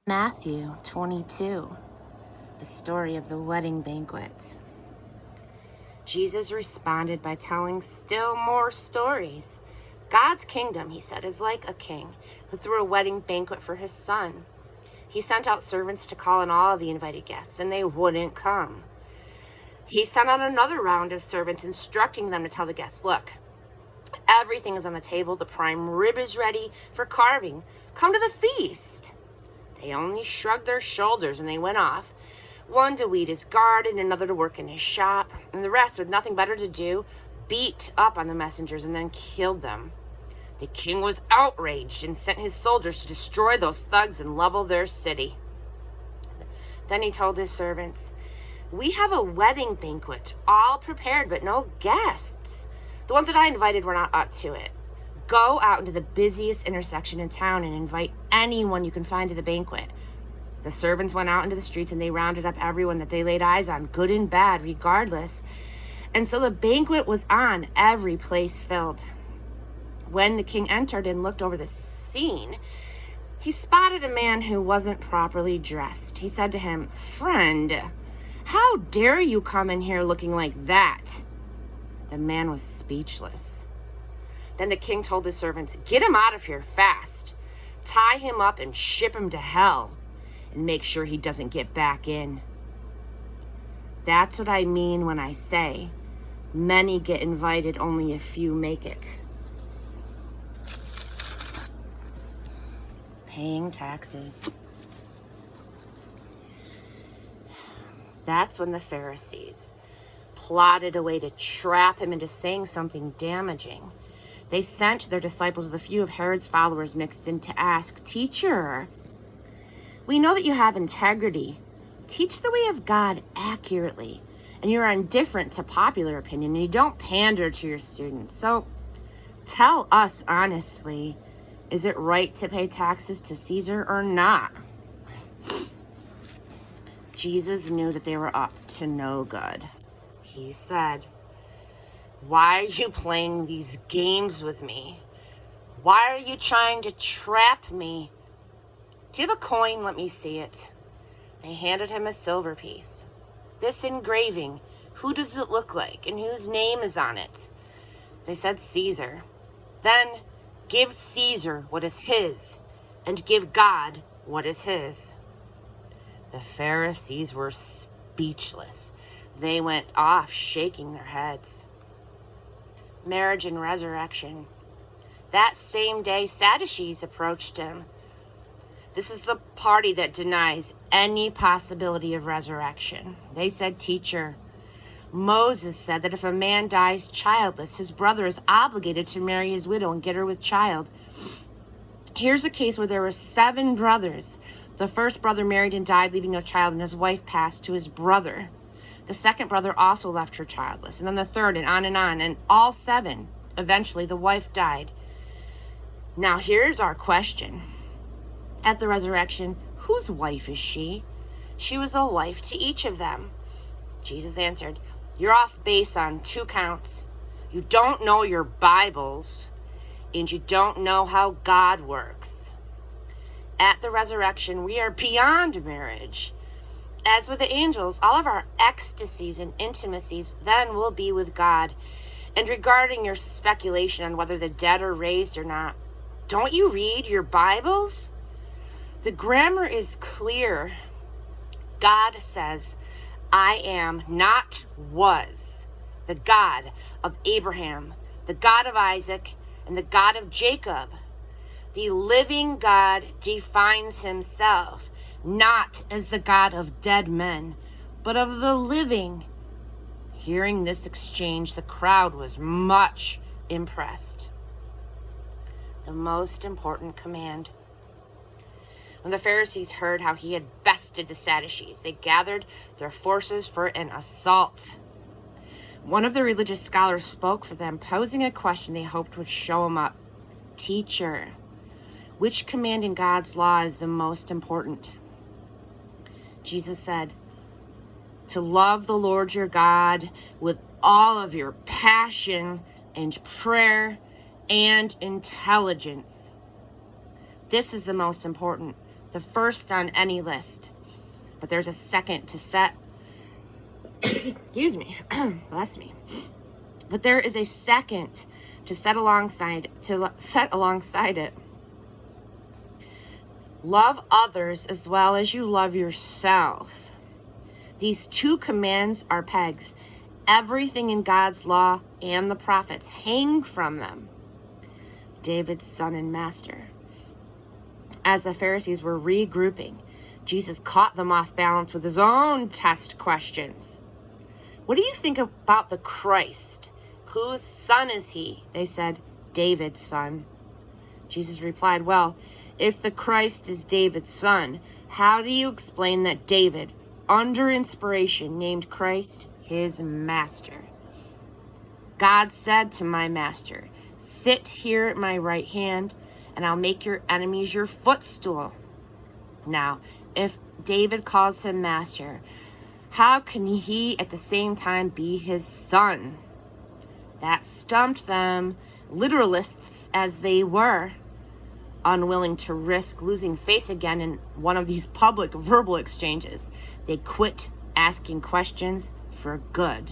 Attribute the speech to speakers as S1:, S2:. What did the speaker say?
S1: Matthew 22, the story of the wedding banquet. Jesus responded by telling still more stories. God's kingdom, he said, is like a king who threw a wedding banquet for his son. He sent out servants to call in all of the invited guests, and they wouldn't come. He sent out another round of servants, instructing them to tell the guests, look, everything is on the table. The prime rib is ready for carving. Come to the feast. They only shrugged their shoulders and they went off. One to weed his garden, another to work in his shop, and the rest, with nothing better to do, beat up on the messengers and then killed them. The king was outraged and sent his soldiers to destroy those thugs and level their city. Then he told his servants, we have a wedding banquet, all prepared, but no guests. The ones that I invited were not up to it. Go out into the busiest intersection in town and invite anyone you can find to the banquet. The servants went out into the streets and they rounded up everyone that they laid eyes on, good and bad, regardless. And so the banquet was on, every place filled. When the king entered and looked over the scene, he spotted a man who wasn't properly dressed. He said to him, friend, how dare you come in here looking like that? The man was speechless. Then the king told his servants, get him out of here fast. Tie him up and ship him to hell. And make sure he doesn't get back in. That's what I mean when I say, many get invited, only a few make it. Paying taxes. That's when the Pharisees plotted a way to trap him into saying something damaging. They sent their disciples with a few of Herod's followers mixed in to ask, Teacher, we know that you have integrity. Teach the way of God accurately, and you're indifferent to popular opinion, and you don't pander to your students. So tell us honestly, is it right to pay taxes to Caesar or not? Jesus knew that they were up to no good. He said, why are you playing these games with me? Why are you trying to trap me? Do you have a coin? Let me see it. They handed him a silver piece. This engraving, who does it look like and whose name is on it? They said Caesar. Then give Caesar what is his and give God what is his. The Pharisees were speechless. They went off shaking their heads. Marriage and resurrection. That same day, Sadducees approached him. This is the party that denies any possibility of resurrection. They said, Teacher, Moses said that if a man dies childless, his brother is obligated to marry his widow and get her with child. Here's a case where there were 7 brothers. The first brother married and died, leaving no child, and his wife passed to his brother. The second brother also left her childless, and then the third, and on, and all 7. Eventually, the wife died. Now, here's our question. At the resurrection, whose wife is she? She was a wife to each of them. Jesus answered, you're off base on 2 counts. You don't know your Bibles, and you don't know how God works. At the resurrection, we are beyond marriage. As with the angels, all of our ecstasies and intimacies then will be with God. And regarding your speculation on whether the dead are raised or not, don't you read your Bibles? The grammar is clear. God says, I am, not was, the God of Abraham, the God of Isaac, and the God of Jacob. The living God defines himself not as the God of dead men, but of the living. Hearing this exchange, the crowd was much impressed. The most important command. When the Pharisees heard how he had bested the Sadducees, they gathered their forces for an assault. One of the religious scholars spoke for them, posing a question they hoped would show him up. Teacher, which command in God's law is the most important? Jesus said, to love the Lord your God with all of your passion and prayer and intelligence. This is the most important. the first on any list. But there's a second to set, excuse me, bless me. But there is a second to set alongside it. Love others as well as you love yourself. These two commands are pegs. Everything in God's law and the prophets hang from them. David's son and master. As the Pharisees were regrouping, Jesus caught them off balance with his own test questions. What do you think about the Christ? Whose son is he? They said, David's son. Jesus replied, well, if the Christ is David's son, how do you explain that David, under inspiration, named Christ his master? God said to my master, sit here at my right hand, and I'll make your enemies your footstool. Now, if David calls him master, how can he at the same time be his son? That stumped them, literalists as they were, unwilling to risk losing face again in one of these public verbal exchanges. They quit asking questions for good.